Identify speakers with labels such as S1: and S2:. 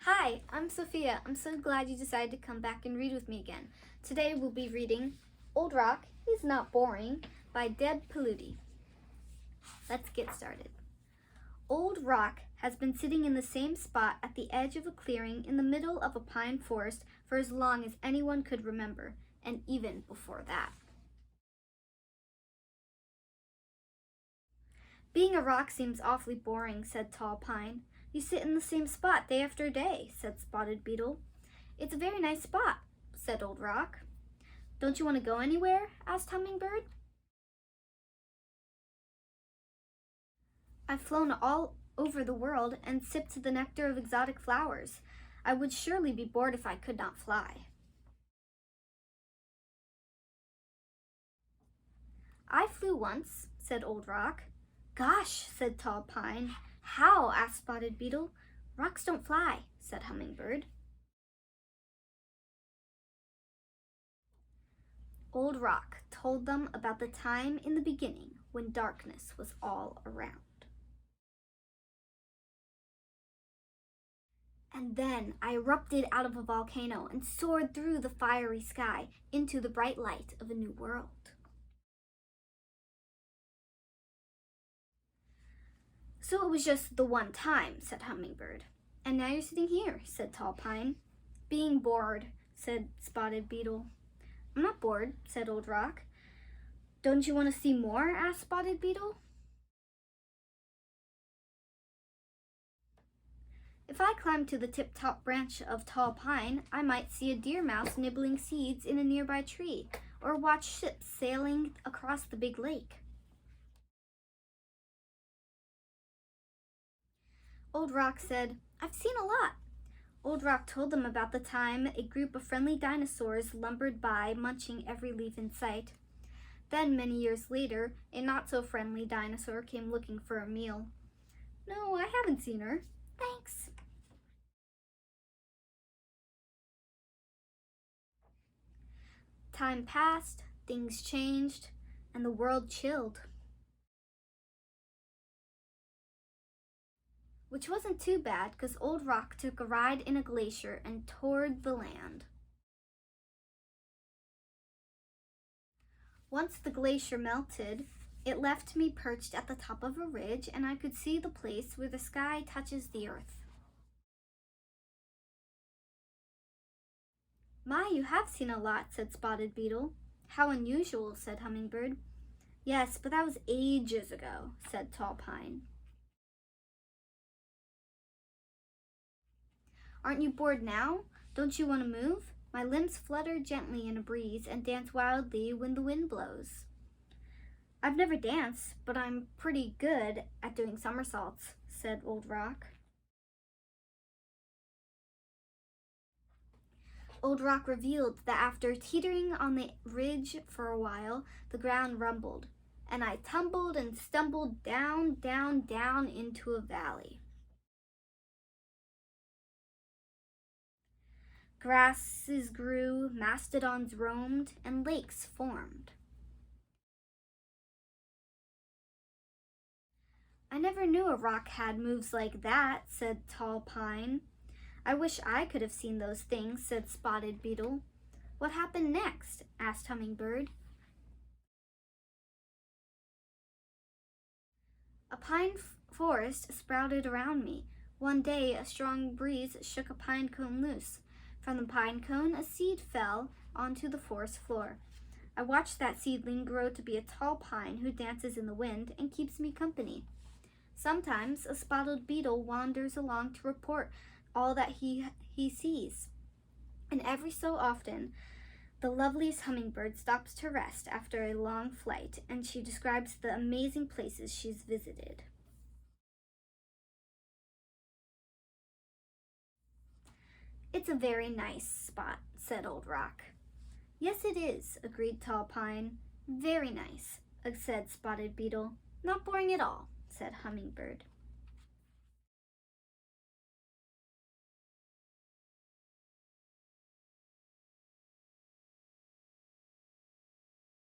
S1: Hi, I'm Sophia. I'm so glad you decided to come back and read with me again. Today we'll be reading Old Rock, He's Not Boring by Deb Paludi. Let's get started. Old Rock has been sitting in the same spot at the edge of a clearing in the middle of a pine forest for as long as anyone could remember, and even before that. Being a rock seems awfully boring, said Tall Pine. You sit in the same spot day after day, said Spotted Beetle. It's a very nice spot, said Old Rock. Don't you want to go anywhere? Asked Hummingbird. I've flown all over the world and sipped the nectar of exotic flowers. I would surely be bored if I could not fly. I flew once, said Old Rock. Gosh, said Tall Pine. How? Asked Spotted Beetle. Rocks don't fly, said Hummingbird. Old Rock told them about the time in the beginning when darkness was all around. And then I erupted out of a volcano and soared through the fiery sky into the bright light of a new world. So it was just the one time, said Hummingbird. And now you're sitting here, said Tall Pine. Being bored, said Spotted Beetle. I'm not bored, said Old Rock. Don't you want to see more? Asked Spotted Beetle. If I climbed to the tip-top branch of Tall Pine, I might see a deer mouse nibbling seeds in a nearby tree, or watch ships sailing across the big lake. Old Rock said, I've seen a lot. Old Rock told them about the time a group of friendly dinosaurs lumbered by, munching every leaf in sight. Then, many years later, a not-so-friendly dinosaur came looking for a meal. No, I haven't seen her. Thanks. Time passed, things changed, and the world chilled. Which wasn't too bad, because Old Rock took a ride in a glacier and toured the land. Once the glacier melted, it left me perched at the top of a ridge, and I could see the place where the sky touches the earth. My, you have seen a lot, said Spotted Beetle. How unusual, said Hummingbird. Yes, but that was ages ago, said Tall Pine. Aren't you bored now? Don't you want to move? My limbs flutter gently in a breeze and dance wildly when the wind blows. I've never danced, but I'm pretty good at doing somersaults, said Old Rock. Old Rock revealed that after teetering on the ridge for a while, the ground rumbled, and I tumbled and stumbled down, down, down into a valley. Grasses grew, mastodons roamed, and lakes formed. I never knew a rock had moves like that, said Tall Pine. I wish I could have seen those things, said Spotted Beetle. What happened next? Asked Hummingbird. A pine forest sprouted around me. One day, a strong breeze shook a pine cone loose. From the pine cone, a seed fell onto the forest floor. I watched that seedling grow to be a tall pine who dances in the wind and keeps me company. Sometimes a spotted beetle wanders along to report all that he sees. And every so often, the loveliest hummingbird stops to rest after a long flight, and she describes the amazing places she's visited. It's a very nice spot, said Old Rock. Yes, it is, agreed Tall Pine. Very nice, said Spotted Beetle. Not boring at all, said Hummingbird.